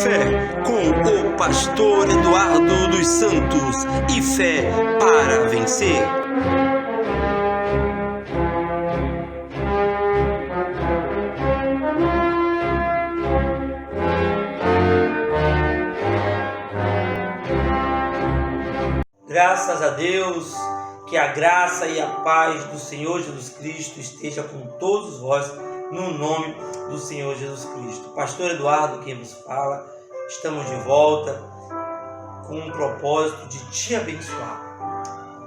Fé com o pastor Eduardo dos Santos e fé para vencer. Graças a Deus, que a graça e a paz do Senhor Jesus Cristo esteja com todos vós, no nome do Senhor Jesus Cristo. Pastor Eduardo, quem vos fala, estamos de volta com um propósito de te abençoar,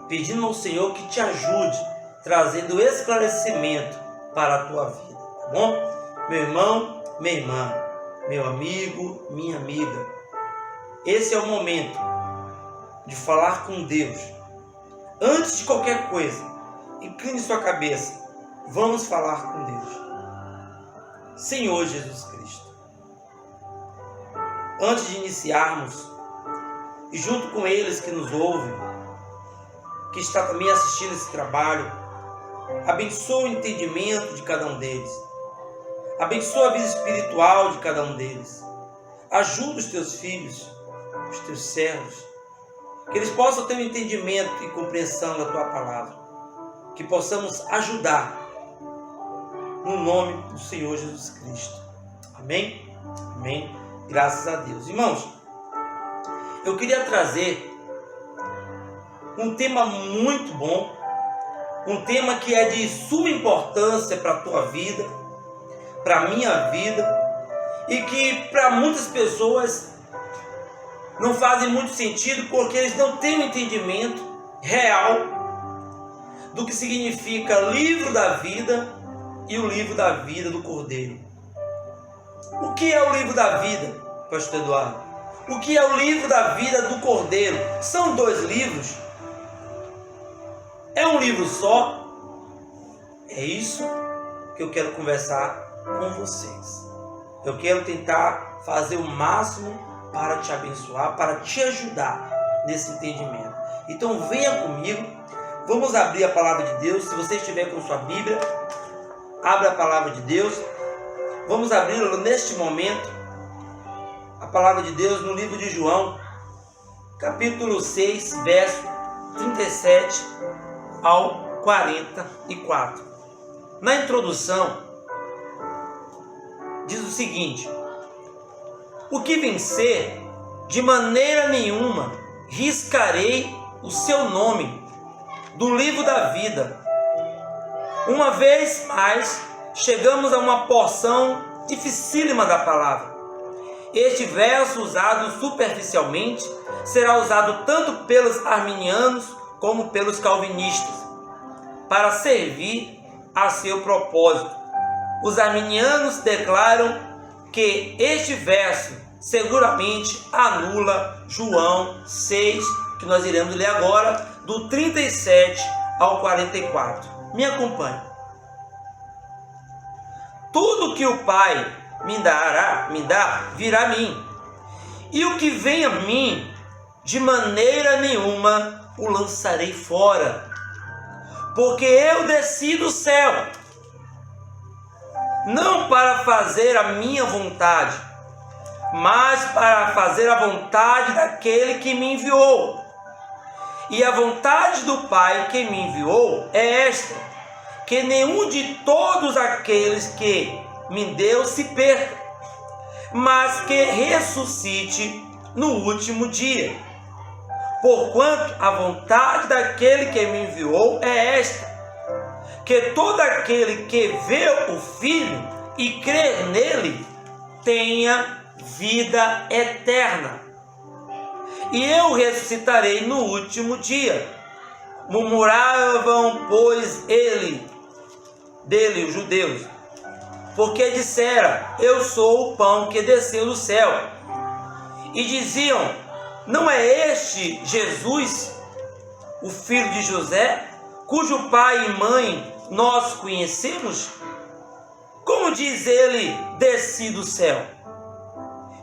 pedindo ao Senhor que te ajude, trazendo esclarecimento para a tua vida, tá bom? Meu irmão, minha irmã, meu amigo, minha amiga, esse é o momento de falar com Deus. Antes de qualquer coisa, incline sua cabeça, vamos falar com Deus. Senhor Jesus Cristo, antes de iniciarmos, e junto com eles que nos ouvem, que está também assistindo esse trabalho, abençoa o entendimento de cada um deles, abençoa a vida espiritual de cada um deles, ajuda os teus filhos, os teus servos, que eles possam ter um entendimento e compreensão da tua palavra, que possamos ajudar no nome do Senhor Jesus Cristo. Amém? Amém. Graças a Deus. Irmãos, eu queria trazer um tema muito bom, um tema que é de suma importância para a tua vida, para a minha vida, e que para muitas pessoas não fazem muito sentido, porque eles não têm um entendimento real do que significa livro da vida e o livro da vida do Cordeiro. O que é o livro da vida, pastor Eduardo? O que é o livro da vida do Cordeiro? São dois livros? É um livro só? É isso que eu quero conversar com vocês. Eu quero tentar fazer o máximo para te abençoar, para te ajudar nesse entendimento. Então venha comigo, vamos abrir a palavra de Deus. Se você estiver com sua Bíblia, abra a palavra de Deus. Vamos abri-la neste momento, a palavra de Deus no livro de João, capítulo 6, verso 37 ao 44. Na introdução, diz o seguinte: o que vencer, de maneira nenhuma riscarei o seu nome do livro da vida. Uma vez mais, chegamos a uma porção dificílima da palavra. Este verso, usado superficialmente, será usado tanto pelos arminianos como pelos calvinistas, para servir a seu propósito. Os arminianos declaram que este verso seguramente anula João 6, que nós iremos ler agora, do 37 ao 44. Me acompanhe. Tudo que o Pai me dá, virá a mim. E o que vem a mim, de maneira nenhuma o lançarei fora. Porque eu desci do céu, não para fazer a minha vontade, mas para fazer a vontade daquele que me enviou. E a vontade do Pai que me enviou é esta: que nenhum de todos aqueles que me deu se perca, mas que ressuscite no último dia. Porquanto a vontade daquele que me enviou é esta: que todo aquele que vê o Filho e crê nele tenha vida eterna, e eu ressuscitarei no último dia. Murmuravam, pois, dele, os judeus, porque dissera: eu sou o pão que desceu do céu. E diziam: não é este Jesus, o filho de José, cujo pai e mãe nós conhecemos? Como diz ele: desci do céu?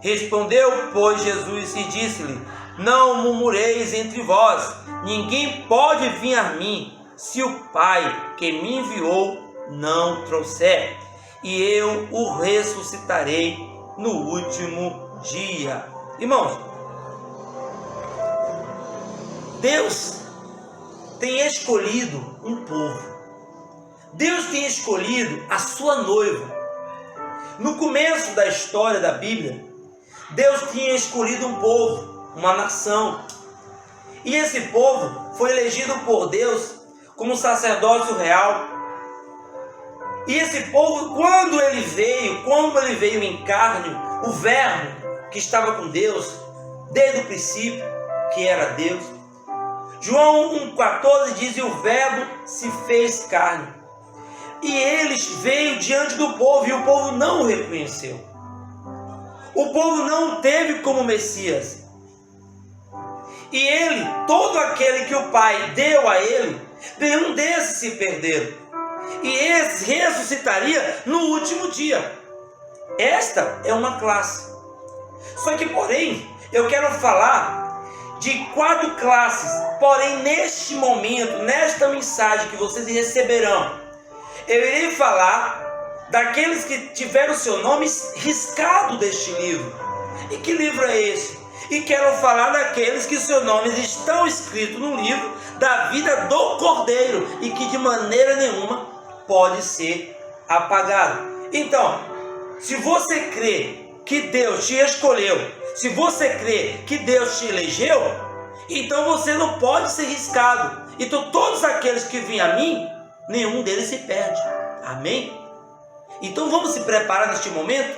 Respondeu, pois, Jesus e disse-lhe: não murmureis entre vós, ninguém pode vir a mim, se o Pai que me enviou não trouxer, e eu o ressuscitarei no último dia. Irmãos, Deus tem escolhido um povo. Deus tem escolhido a sua noiva. No começo da história da Bíblia, Deus tinha escolhido um povo, uma nação. E esse povo foi elegido por Deus como sacerdócio real. E esse povo, quando ele veio em carne, o Verbo que estava com Deus, desde o princípio, que era Deus. João 1,14 diz: e o Verbo se fez carne. E ele veio diante do povo, e o povo não o reconheceu. O povo não o teve como Messias. E ele, todo aquele que o Pai deu a ele, nenhum desses se perderam. E esse ressuscitaria no último dia. Esta é uma classe. Só que, porém, eu quero falar de 4 classes. Porém, neste momento, nesta mensagem que vocês receberão, eu irei falar daqueles que tiveram seu nome riscado deste livro. E que livro é esse? E quero falar daqueles que seus nomes estão escritos no livro da vida do Cordeiro e que de maneira nenhuma pode ser apagado. Então, se você crê que Deus te escolheu, se você crê que Deus te elegeu, então você não pode ser riscado. Então todos aqueles que vêm a mim, nenhum deles se perde. Amém? Então vamos se preparar neste momento?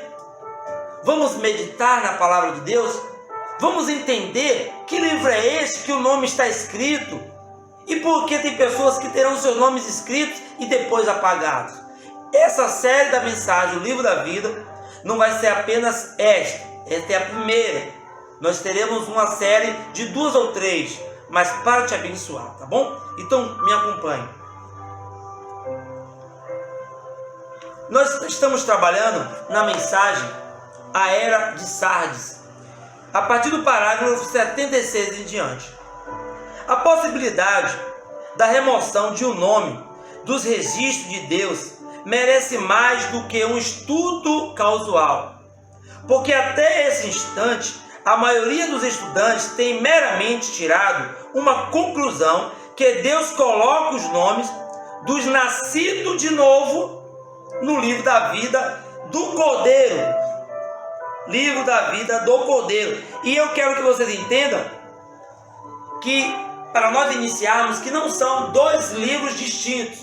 Vamos meditar na palavra de Deus? Vamos entender que livro é este que o nome está escrito? E por que tem pessoas que terão seus nomes escritos e depois apagados? Essa série da mensagem, o livro da vida, não vai ser apenas esta é a primeira. Nós teremos uma série de 2 ou 3, mas para te abençoar, tá bom? Então me acompanhe. Nós estamos trabalhando na mensagem A Era de Sardes, a partir do parágrafo 76 em diante. A possibilidade da remoção de um nome dos registros de Deus merece mais do que um estudo casual, porque até esse instante a maioria dos estudantes tem meramente tirado uma conclusão que Deus coloca os nomes dos nascidos de novo no livro da vida do Cordeiro. Livro da vida do Cordeiro. E eu quero que vocês entendam que, para nós iniciarmos, que não são 2 livros distintos.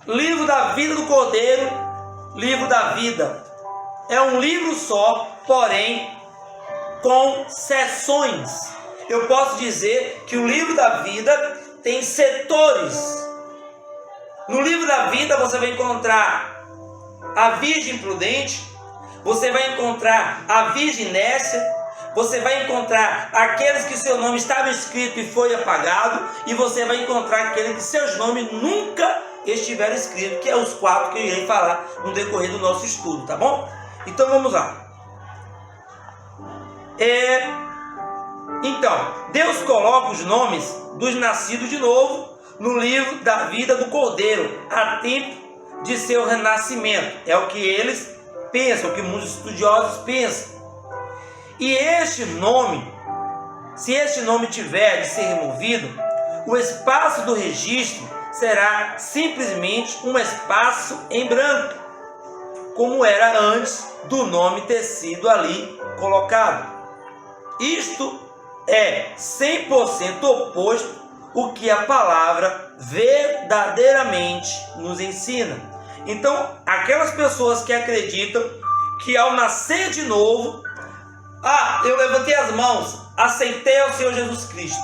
Livro da vida do Cordeiro, livro da vida. É um livro só, porém com seções. Eu posso dizer que o livro da vida tem setores. No livro da vida você vai encontrar a Virgem Prudente, você vai encontrar a Virgem Nécia, você vai encontrar aqueles que seu nome estava escrito e foi apagado, e você vai encontrar aqueles que seus nomes nunca estiveram escritos, que é os 4 que eu irei falar no decorrer do nosso estudo, tá bom? Então vamos lá. Então, Deus coloca os nomes dos nascidos de novo no livro da vida do Cordeiro, a tempo de seu renascimento. É o que eles pensam, o que muitos estudiosos pensam. E este nome, se este nome tiver de ser removido, o espaço do registro será simplesmente um espaço em branco, como era antes do nome ter sido ali colocado. Isto é 100% oposto ao que a palavra verdadeiramente nos ensina. Então, aquelas pessoas que acreditam que ao nascer de novo, eu levantei as mãos, aceitei ao Senhor Jesus Cristo,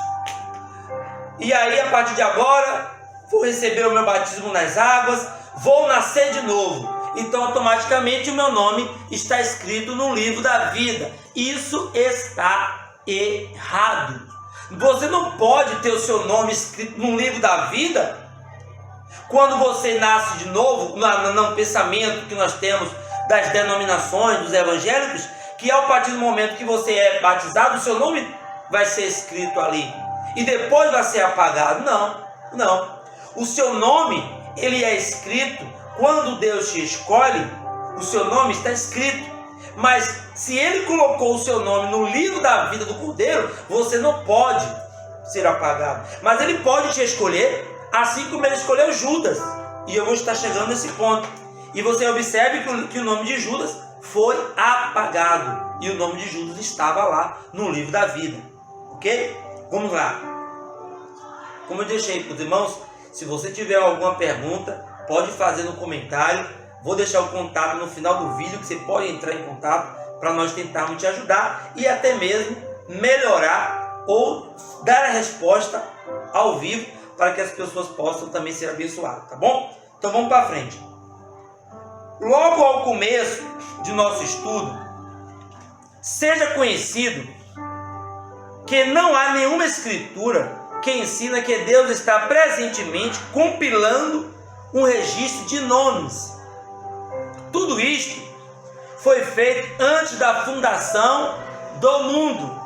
e aí a partir de agora vou receber o meu batismo nas águas, vou nascer de novo, então automaticamente o meu nome está escrito no livro da vida. Isso está errado. Você não pode ter o seu nome escrito no livro da vida quando você nasce de novo, no pensamento que nós temos das denominações, dos evangélicos, que ao partir do momento que você é batizado, o seu nome vai ser escrito ali e depois vai ser apagado. Não. O seu nome, ele é escrito quando Deus te escolhe o seu nome está escrito. Mas se ele colocou o seu nome no livro da vida do Cordeiro, você não pode ser apagado. Mas ele pode te escolher, assim como ele escolheu Judas. E eu vou estar chegando nesse ponto. E você observe que o nome de Judas foi apagado. E o nome de Judas estava lá no livro da vida. Ok? Vamos lá. Como eu deixei para os irmãos, se você tiver alguma pergunta, pode fazer no comentário. Vou deixar o contato no final do vídeo, que você pode entrar em contato para nós tentarmos te ajudar e até mesmo melhorar ou dar a resposta ao vivo para que as pessoas possam também ser abençoadas, tá bom? Então vamos para frente. Logo ao começo de nosso estudo, seja conhecido que não há nenhuma escritura que ensina que Deus está presentemente compilando um registro de nomes. Tudo isto foi feito antes da fundação do mundo.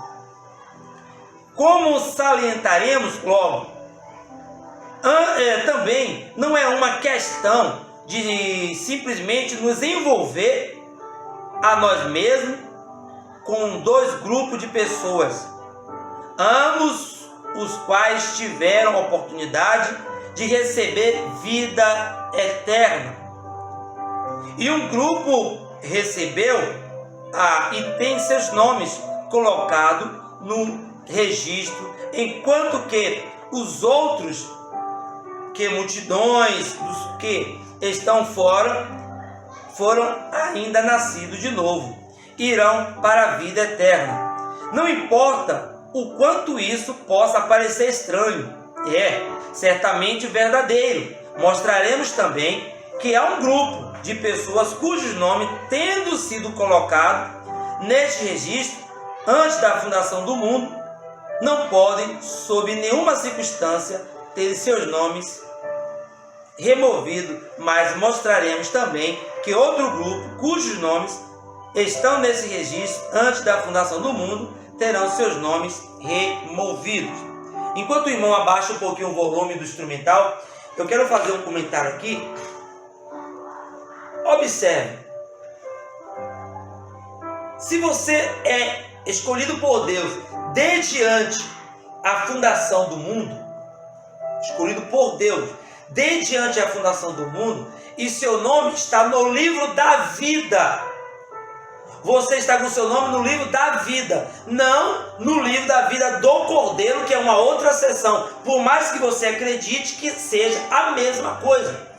Como salientaremos logo, também não é uma questão de simplesmente nos envolver a nós mesmos com dois grupos de pessoas, ambos os quais tiveram a oportunidade de receber vida eterna. E um grupo recebeu e tem seus nomes colocados no registro, enquanto que os outros, que multidões dos que estão fora, foram ainda nascidos de novo, irão para a vida eterna. Não importa o quanto isso possa parecer estranho, é certamente verdadeiro. Mostraremos também que há um grupo de pessoas cujos nomes, tendo sido colocados neste registro antes da fundação do mundo, não podem, sob nenhuma circunstância, ter seus nomes removidos. Mas mostraremos também que outro grupo, cujos nomes estão nesse registro antes da fundação do mundo, terão seus nomes removidos. Enquanto o irmão abaixa um pouquinho o volume do instrumental, eu quero fazer um comentário aqui. Observe, se você é escolhido por Deus desde antes a fundação do mundo, escolhido por Deus desde antes a fundação do mundo, e seu nome está no livro da vida, você está com seu nome no livro da vida, não no livro da vida do Cordeiro, que é uma outra seção, por mais que você acredite que seja a mesma coisa.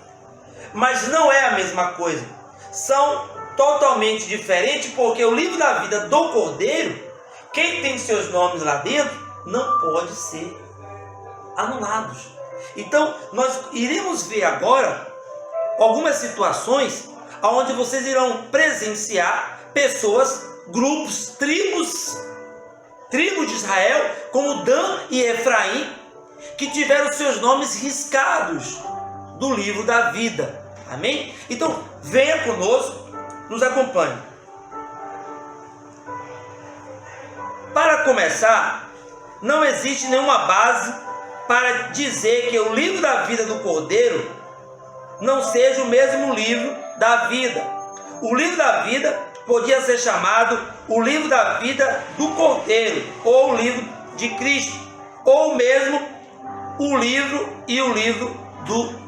Mas não é a mesma coisa, são totalmente diferentes, porque o livro da vida do Cordeiro, quem tem seus nomes lá dentro, não pode ser anulados. Então, nós iremos ver agora algumas situações onde vocês irão presenciar pessoas, grupos, tribos de Israel, como Dan e Efraim, que tiveram seus nomes riscados do livro da vida. Amém? Então, venha conosco, nos acompanhe. Para começar, não existe nenhuma base para dizer que o livro da vida do Cordeiro não seja o mesmo livro da vida. O livro da vida podia ser chamado o livro da vida do Cordeiro, ou o livro de Cristo, ou mesmo o livro do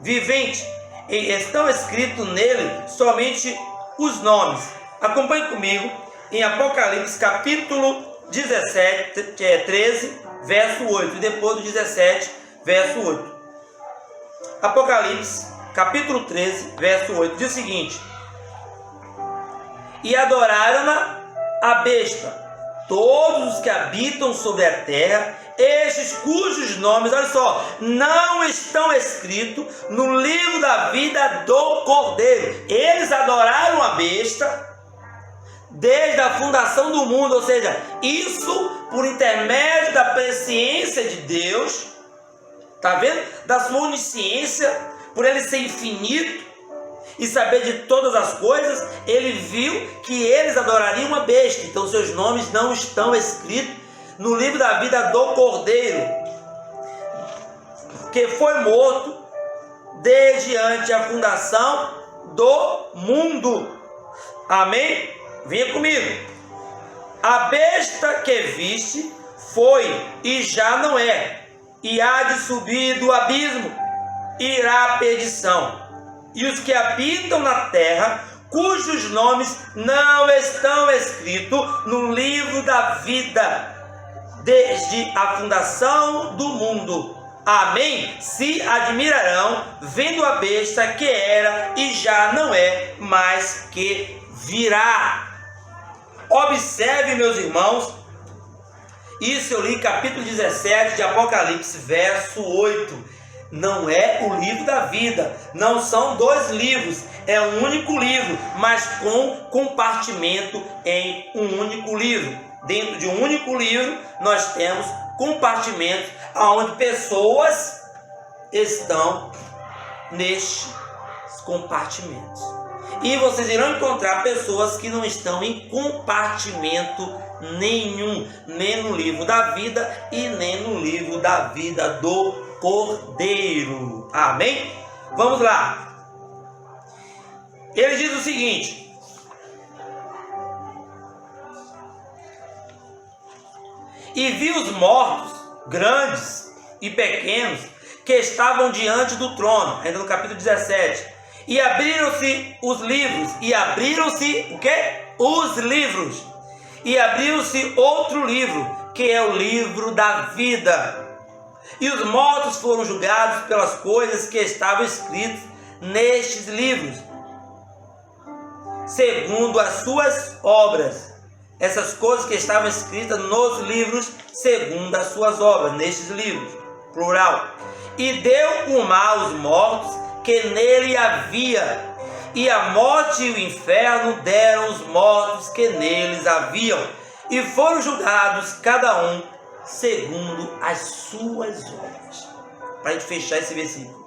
vivente. E estão escritos nele somente os nomes. Acompanhe comigo em Apocalipse capítulo 13, verso 8, e depois do 17, verso 8. Apocalipse capítulo 13, verso 8, diz o seguinte: e adoraram a besta, todos os que habitam sobre a terra, estes cujos nomes, olha só, não estão escritos no livro da vida do Cordeiro. Eles adoraram a besta desde a fundação do mundo, ou seja, isso por intermédio da presciência de Deus, tá vendo? Da sua onisciência, por ele ser infinito e saber de todas as coisas, ele viu que eles adorariam a besta. Então seus nomes não estão escritos no livro da vida do Cordeiro, que foi morto desde antes a fundação do mundo. Amém? Venha comigo. A besta que viste foi e já não é, e há de subir do abismo, irá à perdição. E os que habitam na terra, cujos nomes não estão escritos no livro da vida, desde a fundação do mundo. Amém? Se admirarão, vendo a besta que era e já não é, mas que virá. Observe, meus irmãos, isso eu li capítulo 17 de Apocalipse, verso 8. Não é o livro da vida, não são dois livros, é um único livro, mas com compartimento em um único livro. Dentro de um único livro, nós temos compartimentos onde pessoas estão nestes compartimentos. E vocês irão encontrar pessoas que não estão em compartimento nenhum, nem no livro da vida e nem no livro da vida do Cordeiro. Amém? Vamos lá. Ele diz o seguinte: e vi os mortos, grandes e pequenos, que estavam diante do trono, ainda no capítulo 17. E abriram-se os livros. E abriram-se o quê? Os livros. E abriu-se outro livro, que é o livro da vida. E os mortos foram julgados pelas coisas que estavam escritas nestes livros, segundo as suas obras. Essas coisas que estavam escritas nos livros, segundo as suas obras, nestes livros, plural. E deu o mal aos mortos que nele havia, e a morte e o inferno deram os mortos que neles haviam, e foram julgados cada um segundo as suas obras. Para a gente fechar esse versículo.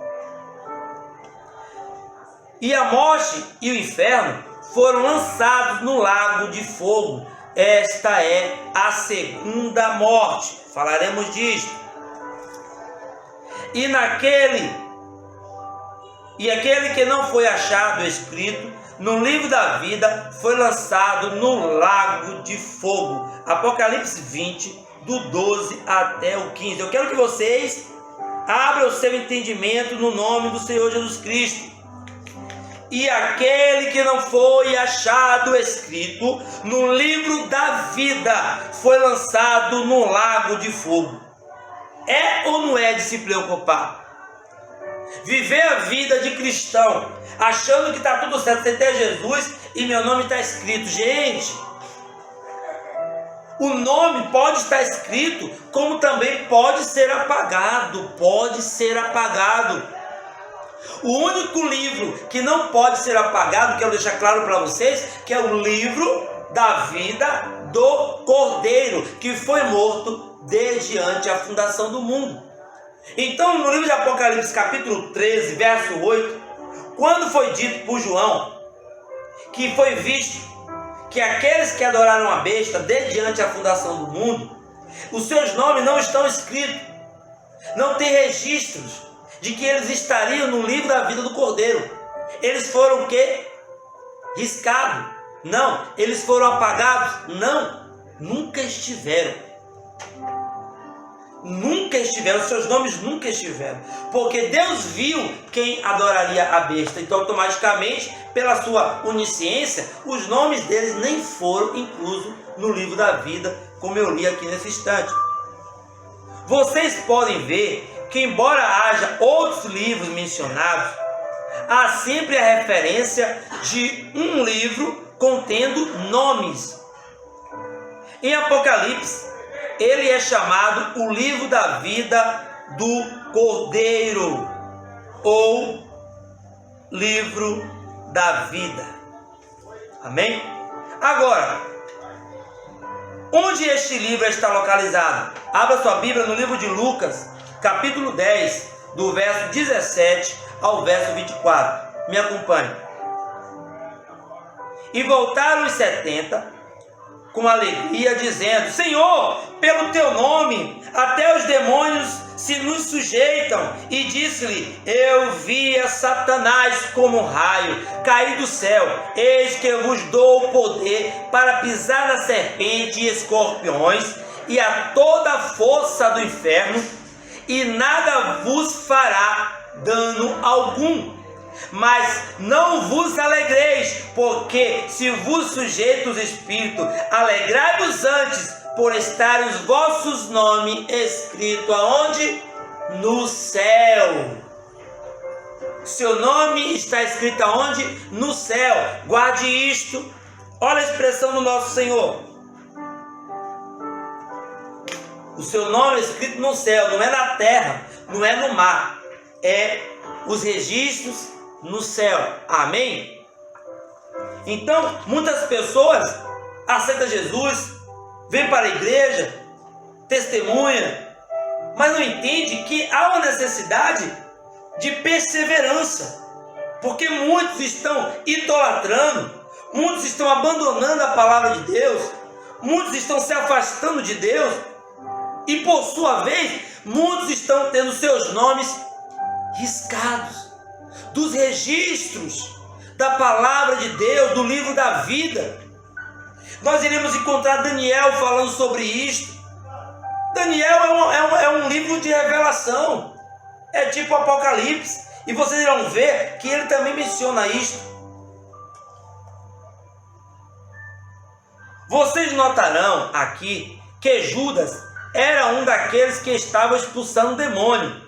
E a morte e o inferno foram lançados no lago de fogo. Esta é a segunda morte. Falaremos disto. E aquele que não foi achado escrito no livro da vida foi lançado no lago de fogo. Apocalipse 20, do 12 até o 15. Eu quero que vocês abram o seu entendimento no nome do Senhor Jesus Cristo. E aquele que não foi achado escrito no livro da vida foi lançado no lago de fogo. É ou não é de se preocupar? Viver a vida de cristão, achando que está tudo certo, sem ter Jesus e meu nome está escrito. Gente, o nome pode estar escrito, como também pode ser apagado. Pode ser apagado. O único livro que não pode ser apagado, quero deixar claro para vocês, que é o livro da vida do Cordeiro, que foi morto desde antes a fundação do mundo. Então, no livro de Apocalipse, capítulo 13, verso 8, quando foi dito por João que foi visto que aqueles que adoraram a besta desde antes a fundação do mundo, os seus nomes não estão escritos, não tem registros de que eles estariam no livro da vida do Cordeiro. Eles foram o quê? Riscados? Não. Eles foram apagados? Não. Nunca estiveram. Nunca estiveram, seus nomes nunca estiveram, porque Deus viu quem adoraria a besta, então automaticamente, pela sua onisciência, os nomes deles nem foram inclusos no livro da vida, como eu li aqui nesse instante. Vocês podem ver que, embora haja outros livros mencionados, há sempre a referência de um livro contendo nomes. Em Apocalipse, ele é chamado o livro da vida do Cordeiro, ou livro da vida. Amém? Agora, onde este livro está localizado? Abra sua Bíblia no livro de Lucas, capítulo 10, do verso 17 ao verso 24. Me acompanhe. E voltaram os 70 com alegria, dizendo: Senhor, pelo teu nome, até os demônios se nos sujeitam. E disse-lhe: eu via Satanás como um raio cair do céu. Eis que eu vos dou o poder para pisar na serpente e escorpiões e a toda a força do inferno, e nada vos fará dano algum. Mas não vos alegreis, porque se vos sujeita os espíritos, alegrai-vos antes por estarem os vossos nomes escritos aonde? No céu. Seu nome está escrito aonde? No céu. Guarde isto. Olha a expressão do nosso Senhor. O seu nome é escrito no céu, não é na terra, não é no mar. É os registros no céu. Amém? Então, muitas pessoas aceitam Jesus, vêm para a igreja, testemunha, mas não entende que há uma necessidade de perseverança, porque muitos estão idolatrando, muitos estão abandonando a palavra de Deus, muitos estão se afastando de Deus, e por sua vez, muitos estão tendo seus nomes riscados dos registros da palavra de Deus, do livro da vida. Nós iremos encontrar Daniel falando sobre isto. Daniel é um livro de revelação, é tipo Apocalipse, e vocês irão ver que ele também menciona isto. Vocês notarão aqui que Judas era um daqueles que estavam expulsando o demônio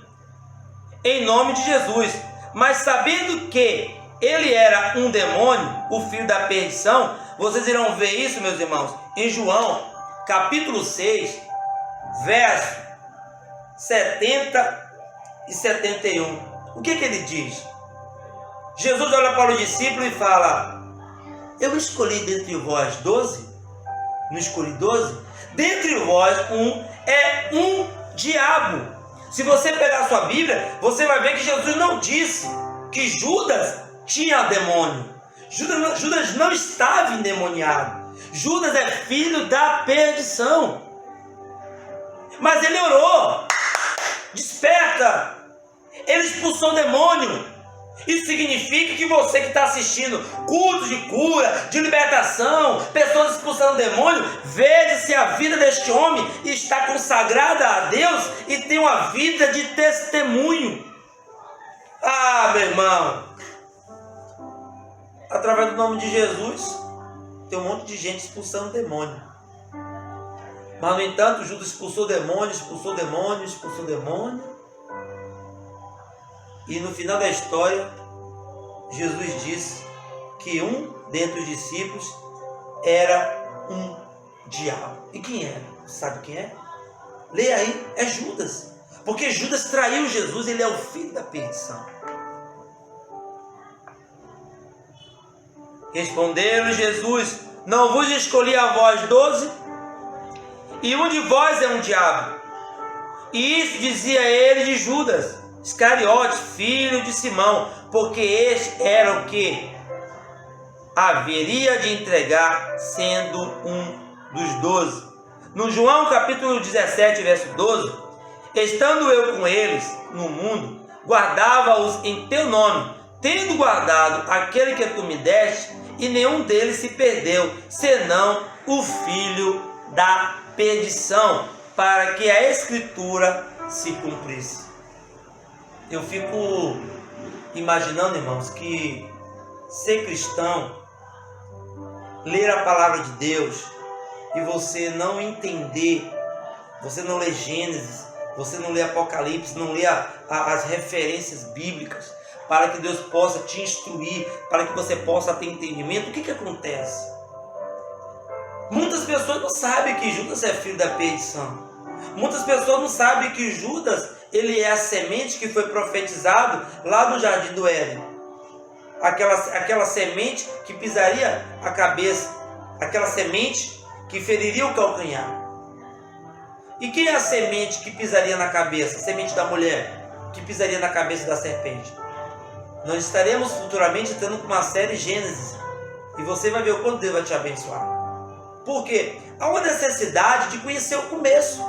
em nome de Jesus, mas sabendo que ele era um demônio, o filho da perdição, vocês irão ver isso, meus irmãos, em João, capítulo 6, verso 70 e 71. O que ele diz? Jesus olha para o discípulo e fala: eu escolhi dentre vós 12? Não escolhi 12? Dentre vós é um diabo. Se você pegar a sua Bíblia, você vai ver que Jesus não disse que Judas tinha demônio. Judas não estava endemoniado. Judas é filho da perdição. Mas ele orou: desperta. Ele expulsou o demônio. Isso significa que você que está assistindo cultos de cura, de libertação, pessoas expulsando demônio, veja se a vida deste homem está consagrada a Deus e tem uma vida de testemunho. Ah, meu irmão, através do nome de Jesus, tem um monte de gente expulsando demônio. Mas, no entanto, Judas expulsou demônio, expulsou demônio, expulsou demônio. E no final da história, Jesus disse que um dentre os discípulos era um diabo. E quem era? Sabe quem é? Leia aí, é Judas. Porque Judas traiu Jesus, ele é o filho da perdição. Responderam Jesus: não vos escolhi a vós 12? E um de vós é um diabo. E isso dizia ele de Judas Iscariotes, filho de Simão, porque este era o que haveria de entregar, sendo um dos 12. No João capítulo 17, verso 12: estando eu com eles no mundo, guardava-os em teu nome, tendo guardado aquele que tu me deste, e nenhum deles se perdeu, senão o filho da perdição, para que a escritura se cumprisse. Eu fico imaginando, irmãos, que ser cristão, ler a palavra de Deus e você não entender, você não lê Gênesis, você não lê Apocalipse, não lê as referências bíblicas, para que Deus possa te instruir, para que você possa ter entendimento. O que acontece? Muitas pessoas não sabem que Judas é filho da perdição. Muitas pessoas não sabem que Judas, ele é a semente que foi profetizado lá no Jardim do Éden. Aquela semente que pisaria a cabeça, aquela semente que feriria o calcanhar. E quem é a semente que pisaria na cabeça? A semente da mulher que pisaria na cabeça da serpente. Nós estaremos futuramente entrando com uma série Gênesis, e você vai ver o quanto Deus vai te abençoar. Por quê? Há uma necessidade de conhecer o começo.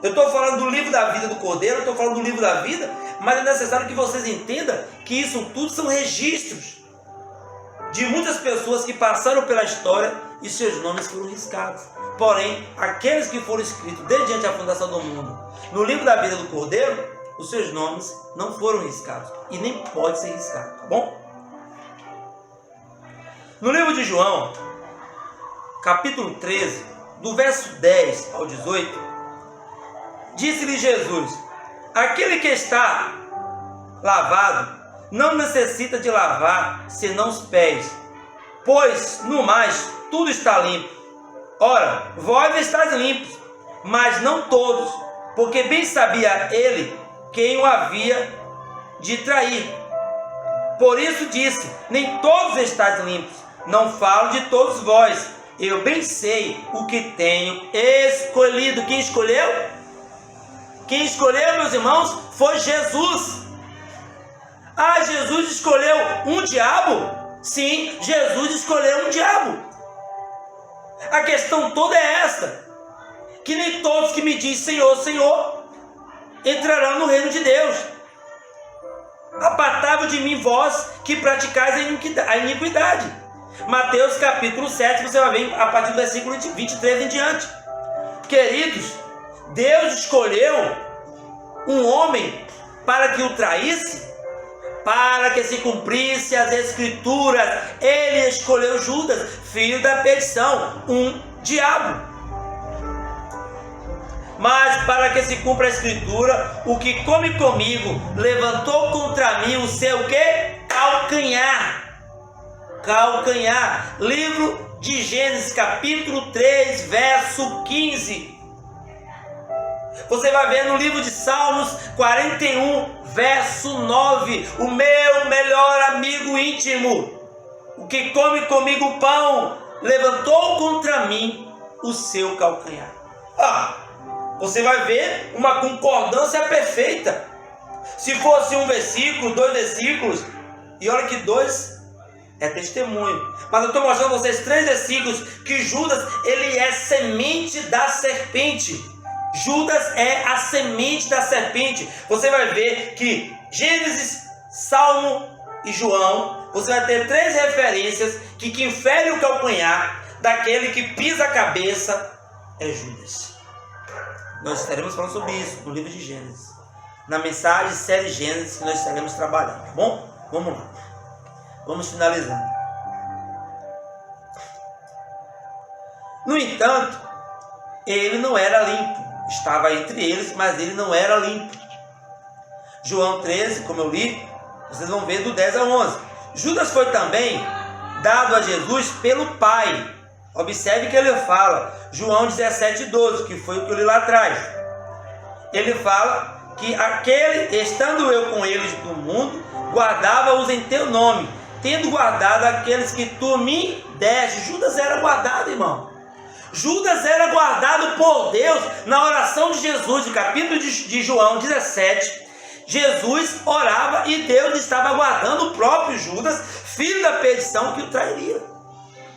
Eu estou falando do livro da vida do Cordeiro, eu estou falando do livro da vida, mas é necessário que vocês entendam que isso tudo são registros de muitas pessoas que passaram pela história e seus nomes foram riscados. Porém, aqueles que foram escritos desde a fundação do mundo no livro da vida do Cordeiro, os seus nomes não foram riscados e nem pode ser riscado, tá bom? No livro de João, capítulo 13, do verso 10 ao 18, disse-lhe Jesus: aquele que está lavado não necessita de lavar senão os pés, pois no mais tudo está limpo. Ora, vós estáis limpos, mas não todos, porque bem sabia ele quem o havia de trair. Por isso disse: nem todos estáis limpos. Não falo de todos vós. Eu bem sei o que tenho escolhido. Quem escolheu? Quem escolheu, meus irmãos, foi Jesus. Ah, Jesus escolheu um diabo? Sim, Jesus escolheu um diabo. A questão toda é esta: que nem todos que me dizem Senhor, Senhor, entrarão no reino de Deus. Apartai-vos de mim, vós que praticais a iniquidade. Mateus capítulo 7, você vai ver a partir do versículo 23 em diante. Queridos, Deus escolheu um homem para que o traísse, para que se cumprisse as escrituras. Ele escolheu Judas, filho da perdição, um diabo. Mas para que se cumpra a escritura, o que come comigo levantou contra mim o seu quê? Calcanhar. Calcanhar. Livro de Gênesis capítulo 3, verso 15. Você vai ver no livro de Salmos 41, verso 9. O meu melhor amigo íntimo, o que come comigo pão, levantou contra mim o seu calcanhar. Você vai ver uma concordância perfeita. Se fosse um versículo, 2 versículos, e olha que 2 é testemunho, mas eu estou mostrando a vocês 3 versículos que Judas, ele é semente da serpente. Judas é a semente da serpente. Você vai ver que Gênesis, Salmo e João, você vai ter 3 referências que quem fere o calcanhar daquele que pisa a cabeça é Judas. Nós estaremos falando sobre isso no livro de Gênesis, na mensagem série Gênesis que nós estaremos trabalhando, tá bom? Vamos lá, vamos finalizando. No entanto, ele não era limpo. Estava entre eles, mas ele não era limpo. João 13, como eu li, vocês vão ver do 10 a 11. Judas foi também dado a Jesus pelo Pai. Observe que ele fala, João 17, 12, que foi o que eu li lá atrás. Ele fala que aquele, estando eu com eles do mundo, guardava-os em teu nome, tendo guardado aqueles que tu me deste. Judas era guardado, irmão. Judas era guardado por Deus. Na oração de Jesus, no capítulo de João 17, Jesus orava e Deus estava guardando o próprio Judas, filho da perdição, que o trairia.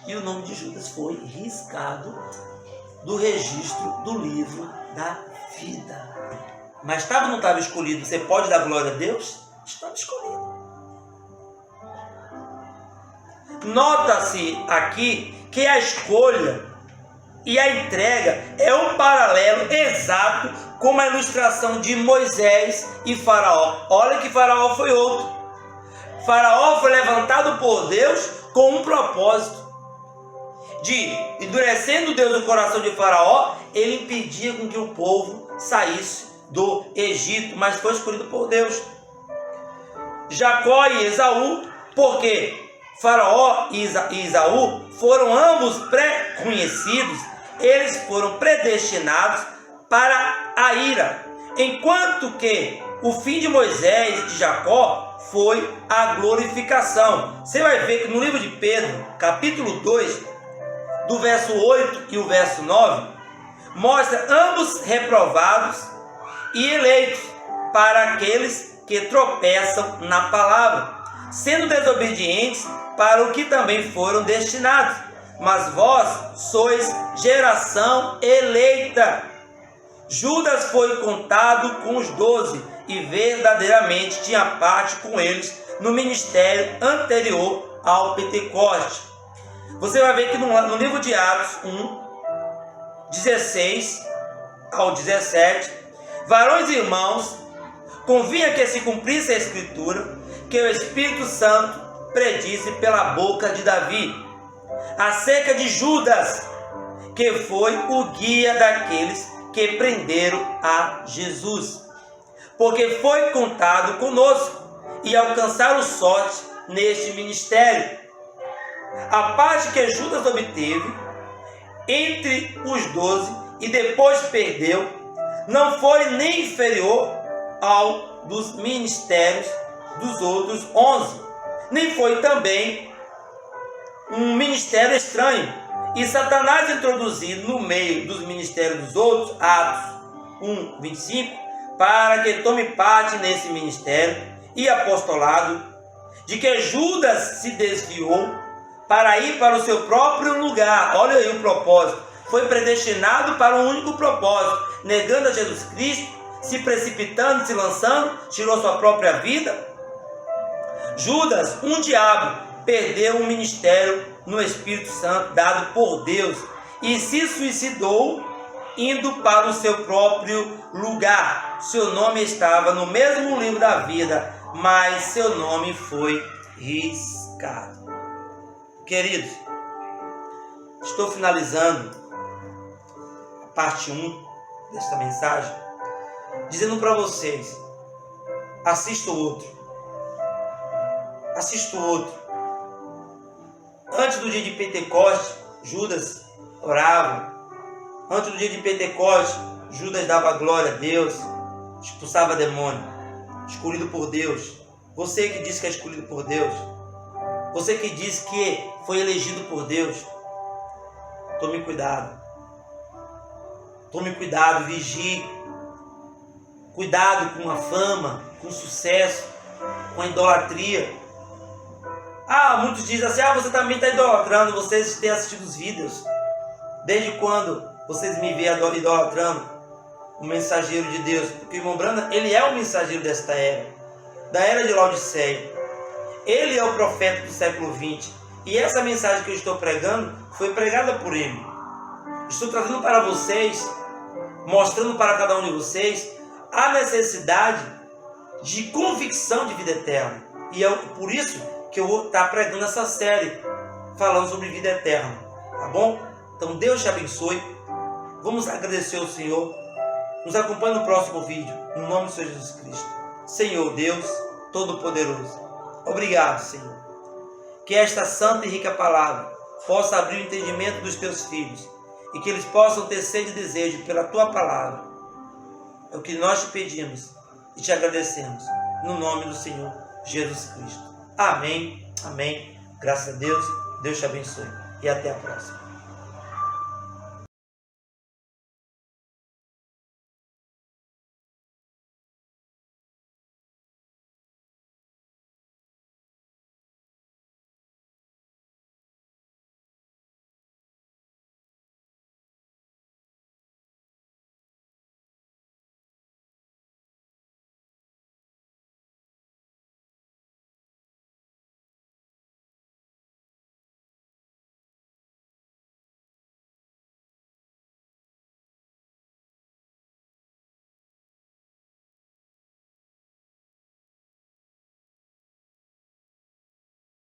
E o nome de Judas foi riscado do registro do livro da vida. Mas estava ou não estava escolhido? Você pode dar glória a Deus? Estava escolhido. Nota-se aqui que a escolha e a entrega é um paralelo exato com a ilustração de Moisés e Faraó. Olha que Faraó foi outro. Faraó foi levantado por Deus com um propósito de, endurecendo Deus o coração de Faraó, ele impedia com que o povo saísse do Egito, mas foi escolhido por Deus. Jacó e Esaú, porque Faraó e Esaú foram ambos pré-conhecidos, eles foram predestinados para a ira, enquanto que o fim de Moisés e de Jacó foi a glorificação. Você vai ver que no livro de Pedro, capítulo 2, do verso 8 e o verso 9, mostra ambos reprovados e eleitos para aqueles que tropeçam na palavra, sendo desobedientes para o que também foram destinados. Mas vós sois geração eleita, Judas foi contado com os 12 e verdadeiramente tinha parte com eles no ministério anterior ao Pentecoste. Você vai ver que no livro de Atos 1, 16 ao 17, varões e irmãos, convinha que se cumprisse a Escritura, que o Espírito Santo predisse pela boca de Davi, acerca de Judas, que foi o guia daqueles que prenderam a Jesus, porque foi contado conosco e alcançaram sorte neste ministério. A parte que Judas obteve entre os 12 e depois perdeu, não foi nem inferior ao dos ministérios dos outros 11, nem foi também um ministério estranho. E Satanás introduzido no meio dos ministérios dos outros, Atos 1, 25, para que tome parte nesse ministério e apostolado, de que Judas se desviou para ir para o seu próprio lugar. Olha aí o propósito. Foi predestinado para um único propósito, negando a Jesus Cristo, se precipitando, se lançando, tirou sua própria vida. Judas, um diabo, perdeu o ministério no Espírito Santo dado por Deus e se suicidou indo para o seu próprio lugar. Seu nome estava no mesmo livro da vida, mas seu nome foi riscado. Queridos, estou finalizando a parte 1 desta mensagem, dizendo para vocês, assista o outro. Antes do dia de Pentecoste, Judas orava. Antes do dia de Pentecoste, Judas dava glória a Deus, expulsava demônio, escolhido por Deus. Você que diz que é escolhido por Deus, você que diz que foi elegido por Deus, tome cuidado. Tome cuidado, vigie. Cuidado com a fama, com o sucesso, com a idolatria. Muitos dizem assim, você também está idolatrando, vocês têm assistido os vídeos. Desde quando vocês me veem idolatrando o mensageiro de Deus? Porque o irmão Branham, ele é o mensageiro desta era, da era de Laodiceia. Ele é o profeta do século 20. E essa mensagem que eu estou pregando, foi pregada por ele. Estou trazendo para vocês, mostrando para cada um de vocês, a necessidade de convicção de vida eterna. E é por isso que eu vou estar pregando essa série, falando sobre vida eterna, tá bom? Então Deus te abençoe, vamos agradecer ao Senhor, nos acompanhe no próximo vídeo, no nome do Senhor Jesus Cristo. Senhor Deus Todo-Poderoso, obrigado, Senhor, que esta santa e rica palavra possa abrir o entendimento dos teus filhos, e que eles possam ter sede e desejo pela tua palavra. É o que nós te pedimos e te agradecemos, no nome do Senhor Jesus Cristo. Amém, amém. Graças a Deus, Deus te abençoe e até a próxima.